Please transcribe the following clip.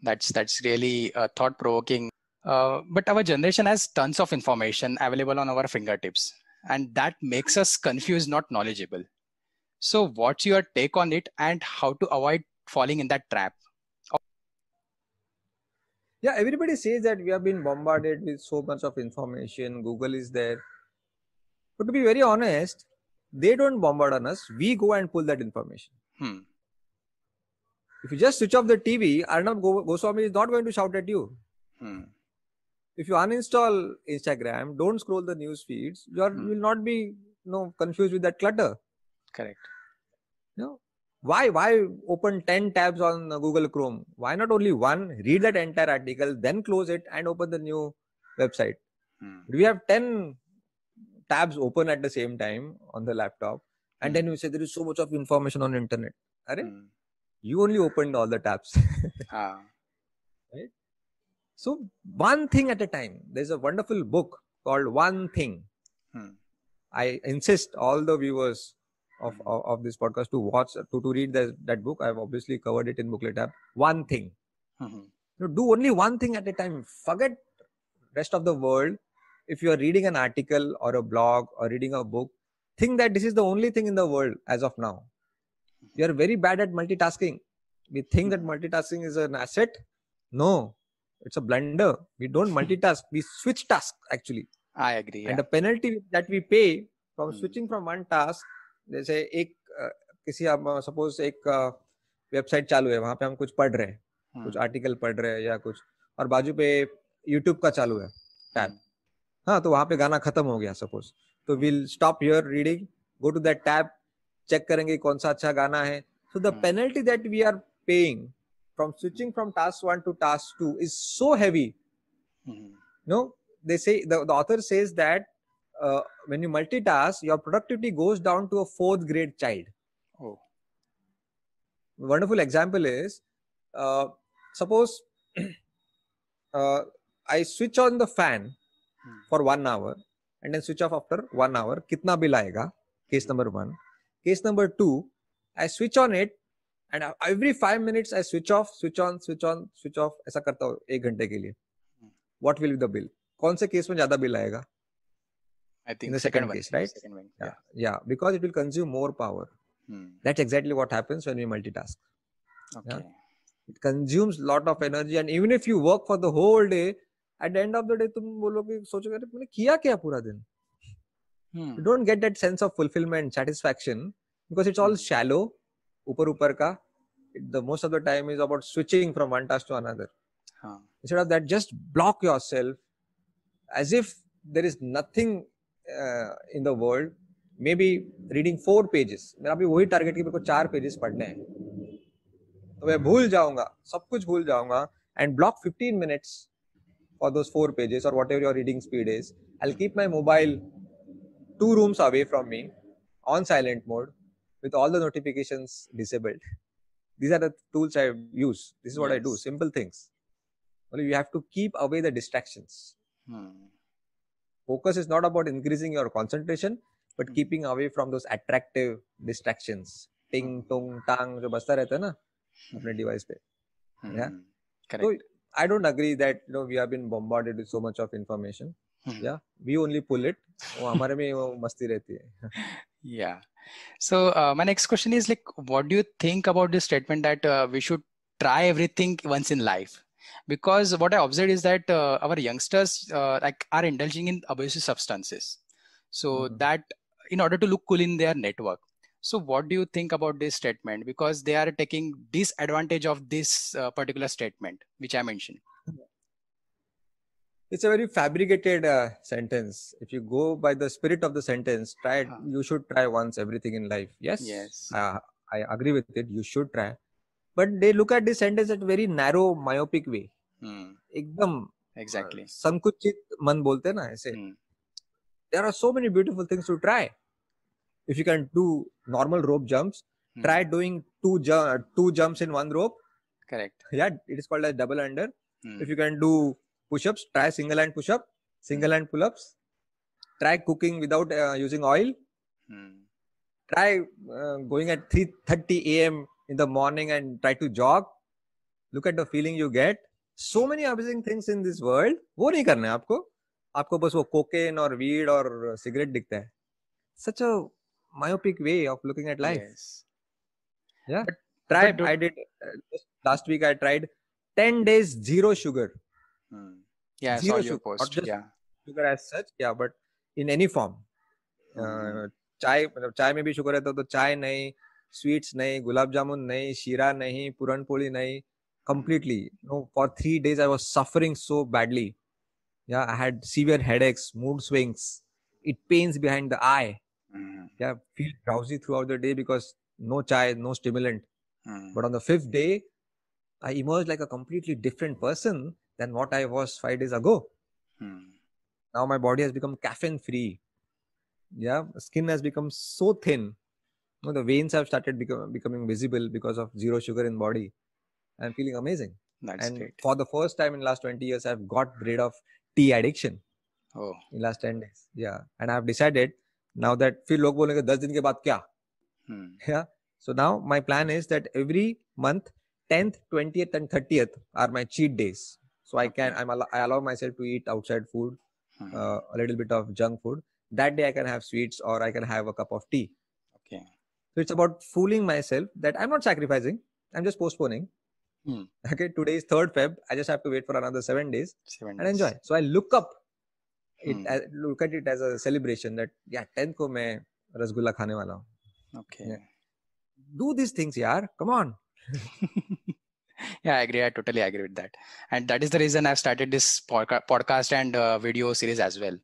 That's really thought provoking. But our generation has tons of information available on our fingertips, and that makes us confused, not knowledgeable. So, what's your take on it, and how to avoid falling in that trap? Yeah, everybody says that we have been bombarded with so much of information. Google is there. But to be very honest, they don't bombard on us. We go and pull that information. Hmm. If you just switch off the TV, Arnab Goswami is not going to shout at you. Hmm. If you uninstall Instagram, don't scroll the news feeds, you will not be confused with that clutter. Correct. Why open 10 tabs on Google Chrome? Why not only one? Read that entire article, then close it and open the new website. We have 10 tabs open at the same time on the laptop, and then you say there is so much of information on internet. You only opened all the tabs. Right? So one thing at a time. There's a wonderful book called One Thing. I insist all the viewers of this podcast to watch, to read that book. I've obviously covered it in Booklet app. One Thing. Do only one thing at a time. Forget rest of the world. If you are reading an article or a blog or reading a book, think that this is the only thing in the world as of now. We are very bad at multitasking. We think that multitasking is an asset. No, it's a blunder. We don't multitask. We switch tasks actually. I agree. Yeah. And the penalty that we pay from switching from one task, जैसे एक suppose एक website चालू है, वहाँ पे हम कुछ पढ़ रहे हैं, कुछ article पढ़ रहे हैं या कुछ, और बाजू पे YouTube का चालू है tab. हाँ, तो वहाँ पे गाना खत्म हो गया suppose. तो we'll stop here reading, go to that tab, check करेंगे कौन सा अच्छा गाना है. So the penalty that we are paying from switching from task 1 to task 2 is so heavy. They say the author says that when you multitask, your productivity goes down to a 4th grade child. Oh. A wonderful example is suppose I switch on the fan for 1 hour and then switch off after 1 hour. Kitna bill aayega? Case number 1. Case number 2, I switch on it and every 5 minutes I switch off, switch on, switch on, switch off. ऐसा करता हूँ 1 घंटे के लिए. What will be the bill? कौन से case में ज्यादा बिल आएगा? I think in the second case, right? Second one, yeah, because it will consume more power. That's exactly what happens when we multitask. Okay. Yeah? It consumes a lot of energy, and even if you work for the whole day, at the end of the day, तुम बोलोगे सोचोगे मैंने किया क्या पूरा दिन? You don't get that sense of fulfillment, satisfaction, because it's all shallow, ऊपर का. The most of the time is about switching from one task to another. Instead of that, just block yourself as if there is nothing in the world. Maybe reading 4 pages. मेरा भी वही target कि मेरे को 4 pages पढ़ने हैं. तो मैं भूल जाऊंगा, सब कुछ भूल जाऊंगा, and block 15 minutes for those 4 pages or whatever your reading speed is. I'll keep my mobile 2 rooms away from me on silent mode with all the notifications disabled. These are the tools I use. This is what I do. Simple things. Only you have to keep away the distractions. Focus is not about increasing your concentration, but keeping away from those attractive distractions. Ting, tong, tang, जो बजता रहता है ना अपने device पे. Yeah. Correct. So I don't agree that we have been bombarded with so much of information. Yeah, we only pull it. वो हमारे में वो मस्ती रहती है. Yeah. So my next question is like, what do you think about this statement that we should try everything once in life? Because what I observed is that our youngsters are indulging in abusive substances, so that in order to look cool in their network. So what do you think about this statement? Because they are taking disadvantage of this particular statement, which I mentioned. It's a very fabricated sentence. If you go by the spirit of the sentence, try it. You should try once everything in life. Yes. I agree with it. You should try. But they look at this sentence at a very narrow, myopic way. एकदम exactly. संकुचित मन बोलते हैं ना ऐसे. There are so many beautiful things to try. If you can do normal rope jumps, try doing two jumps in one rope. Correct. Yeah, it is called as double under. If you can do push-ups, try single hand push-up, single hand pull-ups. Try cooking without using oil. Try going at 3:30 a.m. in the morning and try to jog. look at the feeling you get. So many amazing things in this world. वो नहीं करना है आपको. आपको बस वो cocaine or weed or cigarette दिखता है. Such a myopic way of looking at life. Yes. Yeah. But I did just last week. I tried 10 days zero sugar. Yeah, I saw Zero your sugar, post. not just Yeah. sugar as such. Yeah, but in any form. चाय मतलब चाय में भी sugar है तो चाय नहीं, sweets नहीं, गुलाब जामुन नहीं, शीरा नहीं, पूरन पोली नहीं. Completely. No, for 3 days I was suffering so badly. Yeah, I had severe headaches, mood swings, it pains behind the eye. Yeah, feel drowsy throughout the day because no chai, no stimulant. But on the 5th day, I emerged like a completely different person than what I was 5 days ago. Now my body has become caffeine free. Yeah, skin has become so thin. You know, the veins have started becoming visible because of zero sugar in body. I'm feeling amazing. That's And great. for the first time in the last 20 years, I've got rid of tea addiction. Oh. In last 10 days. Yeah. And I've decided now that फिर लोग बोलेंगे 10 दिन के बाद क्या? Yeah. So now my plan is that every month 10th, 20th and 30th are my cheat days. So I allow myself to eat outside food, a little bit of junk food. That day I can have sweets or I can have a cup of tea. Okay. So it's about fooling myself that I'm not sacrificing. I'm just postponing. Okay. Today is 3rd Feb. I just have to wait for another 7 days and enjoy. So I look up look at it as a celebration that 10th को मैं रसगुल्ला खाने वाला हूँ. Okay. Yeah. Do these things, yaar. Come on. Yeah, I agree. I totally agree with that. And that is the reason I've started this podcast and video series as well.